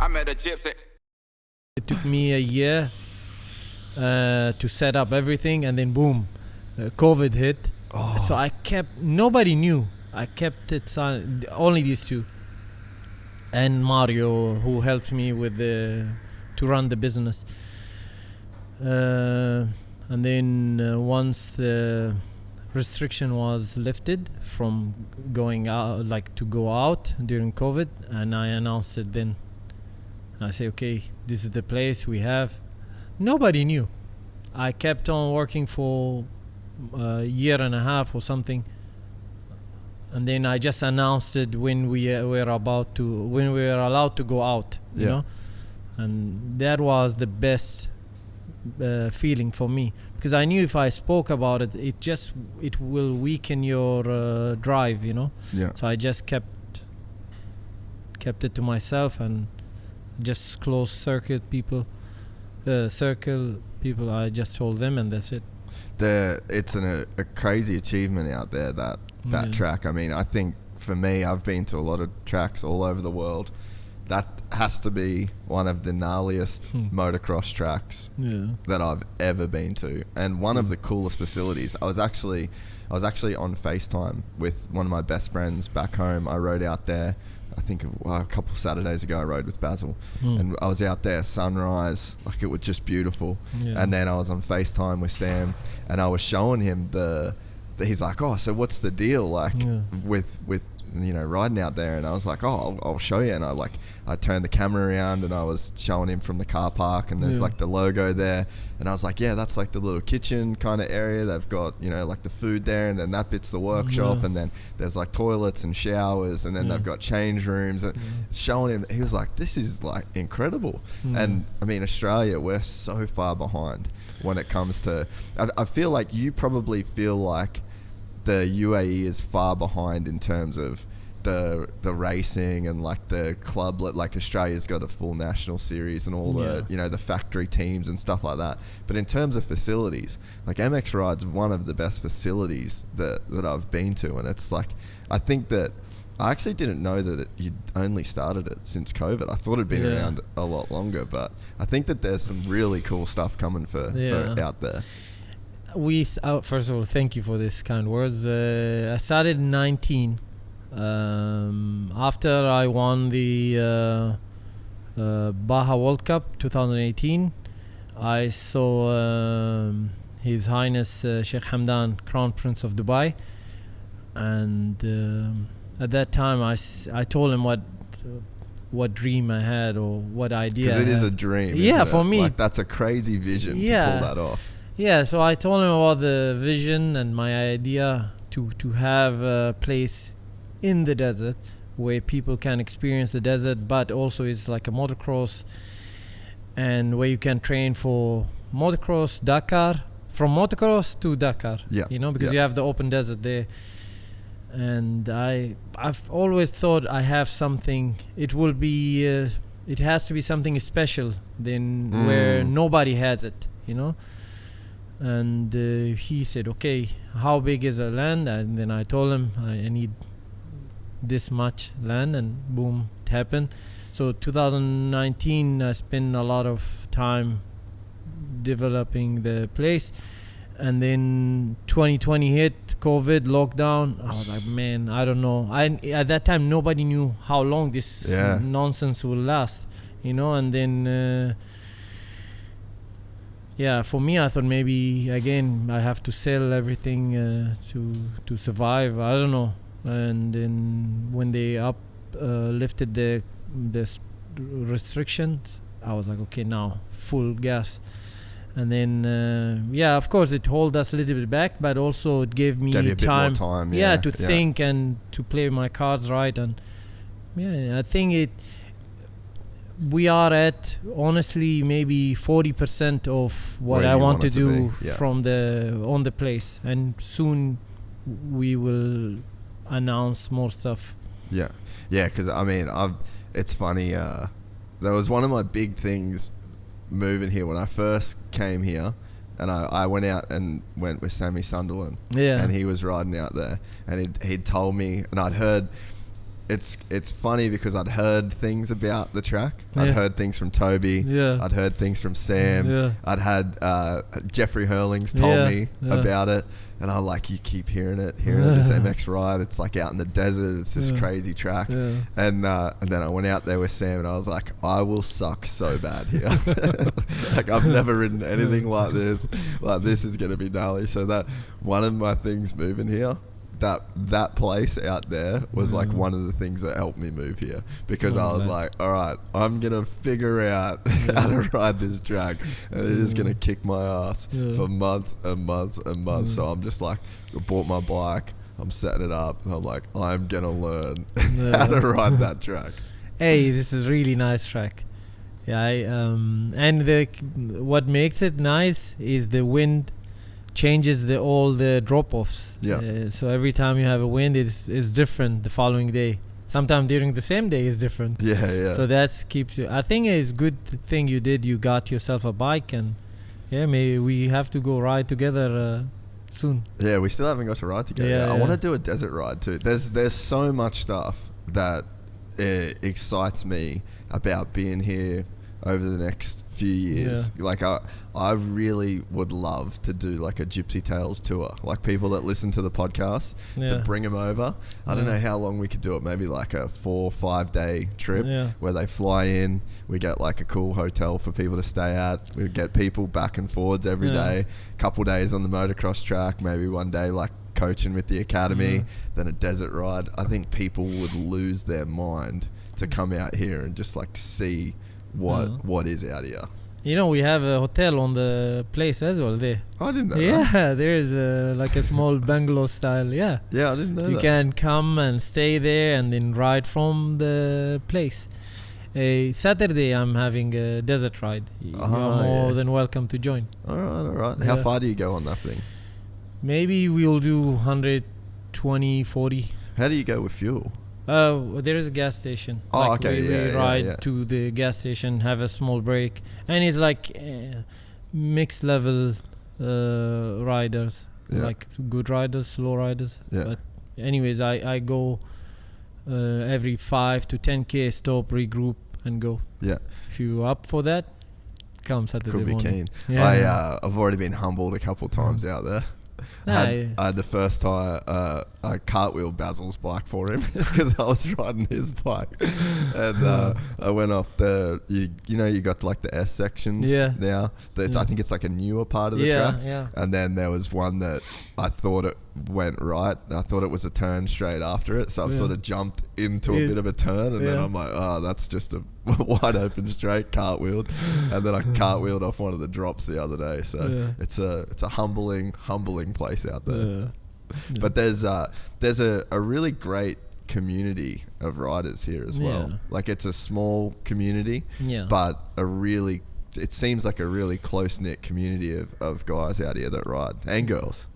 I met a gypsy. It took me a year to set up everything, and then boom, COVID hit. So nobody knew. I kept it silent, only these two. And Mario, who helped me with to run the business. And then once the restriction was lifted from going out, like to go out during COVID, and I announced it then. I say, okay, this is the place we have. Nobody knew. I kept on working for a year and a half or something. And then I just announced it when we were allowed to go out, you know, and that was the best feeling for me, because I knew if I spoke about it, it will weaken your drive, you know. Yeah. So I just kept it to myself and just close circle people. I just told them, and that's it. It's a crazy achievement out there, that track. I mean, I think for me, I've been to a lot of tracks all over the world. That has to be one of the gnarliest motocross tracks that I've ever been to, and one of the coolest facilities. I was actually on FaceTime with one of my best friends back home. I rode out there, I think a couple of Saturdays ago. I rode with Basil, and I was out there sunrise, like it was just beautiful. And then I was on FaceTime with Sam, and I was showing him he's like, oh, so what's the deal, like with you know, riding out there? And I was like, oh, I'll show you. And I turned the camera around and I was showing him from the car park, and there's like the logo there, and I was like, yeah, that's like the little kitchen kind of area. They've got, you know, like the food there, and then that bit's the workshop, and then there's like toilets and showers, and then they've got change rooms. And showing him, he was like, this is like incredible. And I mean, Australia, we're so far behind when it comes to, I feel like you probably feel like the UAE is far behind in terms of the racing and like the club, like Australia's got a full national series and all the, you know, the factory teams and stuff like that. But in terms of facilities, like MXRide's one of the best facilities that I've been to. And it's like, I think that I actually didn't know that you'd only started it since COVID. I thought it'd been around a lot longer, but I think that there's some really cool stuff coming for out there. First of all, thank you for this kind words. I started in 19. After I won the Baja World Cup 2018, I saw His Highness Sheikh Hamdan, Crown Prince of Dubai, and at that time I told him what dream I had, or what idea. Because it is a dream. Yeah, isn't for it? me. Like, that's a crazy vision to pull that off. Yeah, so I told him about the vision and my idea to have a place in the desert where people can experience the desert, but also it's like a motocross, and where you can train for motocross, Dakar, from motocross to Dakar. Yeah, you know, because you have the open desert there. And I've always thought I have something. It will be. It has to be something special than where nobody has it. You know. And he said, okay, how big is the land? And then I told him I need this much land, and boom, it happened. So 2019, I spent a lot of time developing the place. And then 2020 hit, COVID, lockdown. I was like, man, I don't know. At that time, nobody knew how long this nonsense will last, you know. And then for me, I thought maybe again I have to sell everything to survive. I don't know. And then when they lifted the restrictions, I was like, okay, now full gas. And then of course it held us a little bit back, but also it gave me time to think and to play my cards right. And I think we are at, honestly, maybe 40% of what I want to do from on the place, and soon we will announce more stuff. Because I mean, it's funny, that was one of my big things moving here when I first came here. And I went out and went with Sammy Sunderland, and he was riding out there, and he'd told me, and I'd heard it's funny because I'd heard things about the track. I'd Yeah. heard things from Toby. Yeah. I'd heard things from Sam. Yeah. I'd had Jeffrey Hurlings told Yeah. me Yeah. about it, and I'm like, you keep hearing it. This MXRide. It's like out in the desert. It's this Yeah. crazy track. Yeah. And then I went out there with Sam, and I was like, I will suck so bad here. Like, I've never ridden anything like this. Like, this is gonna be gnarly. So that one of my things moving here, that place out there was like one of the things that helped me move here, because I was like, all right, I'm gonna figure out how to ride this track, and it is gonna kick my ass for months and months and months. So I'm just like, I bought my bike, I'm setting it up, and I'm like, I'm gonna learn how to ride that track. Hey, this is really nice track. Yeah, and what makes it nice is the wind changes all the drop-offs. Yeah. So every time you have a wind, it's different the following day. Sometimes during the same day is different. Yeah. So that keeps you. I think it's good thing you did. You got yourself a bike, and maybe we have to go ride together soon. Yeah, we still haven't got to ride together. Yeah, I want to do a desert ride too. There's so much stuff that excites me about being here over the next few years. Like I really would love to do like a Gypsy Tales tour, like people that listen to the podcast, to bring them over. I don't know how long we could do it, maybe like a 4 or 5 day trip where they fly in, we get like a cool hotel for people to stay at, we get people back and forwards every day, couple days on the motocross track, maybe one day like coaching with the academy, then a desert ride. I think people would lose their mind to come out here and just like see what is out here. You know, we have a hotel on the place as well there. I didn't know that. Yeah, there is like a small bungalow style. Yeah, I didn't know you that. can come and stay there and then ride from the place. Saturday I'm having a desert ride. You're more than welcome to join. All right. How far do you go on that thing? Maybe we'll do 120, 40. How do you go with fuel? There is a gas station. We ride to the gas station, have a small break, and it's like mixed level riders, like good riders, slow riders. But anyways, I go every 5 to 10k, stop, regroup, and go. If you're up for that, come Saturday morning. Could be keen. I've already been humbled a couple times out there. I had the first time I cartwheeled Basil's bike for him because I was riding his bike, and I went off you got like the S sections now. I think it's like a newer part of the track, and then there was one that I thought it went right. I thought it was a turn straight after it, so I've sort of jumped into a bit of a turn, and then I'm like, oh, that's just a wide open straight, cartwheeled, and then I cartwheeled off one of the drops the other day. So it's a humbling place out there. But there's a really great community of riders here as well. Like, it's a small community, but it seems like a really close-knit community of guys out here that ride, and girls.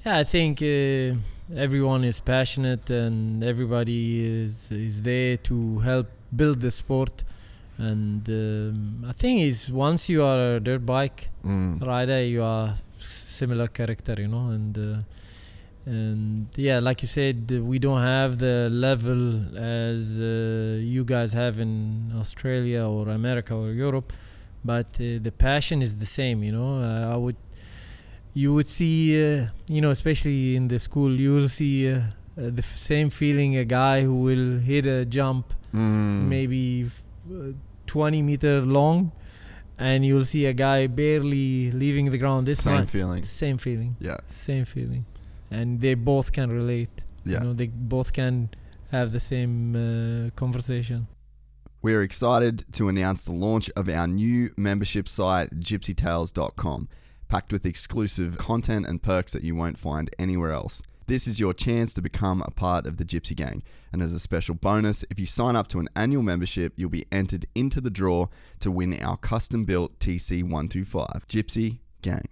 I think everyone is passionate, and everybody is there to help build the sport. And I think is once you are a dirt bike rider, you are similar character, and like you said, we don't have the level as you guys have in Australia or America or Europe, but the passion is the same. You would see, especially in the school, you will see the same feeling, a guy who will hit a jump maybe 20 meter long, and you'll see a guy barely leaving the ground. Same feeling. And they both can relate. They both can have the same conversation. We're excited to announce the launch of our new membership site, GYPSYTales.com, packed with exclusive content and perks that you won't find anywhere else. This is your chance to become a part of the Gypsy Gang. And as a special bonus, if you sign up to an annual membership, you'll be entered into the draw to win our custom-built TC125. Gypsy Gang.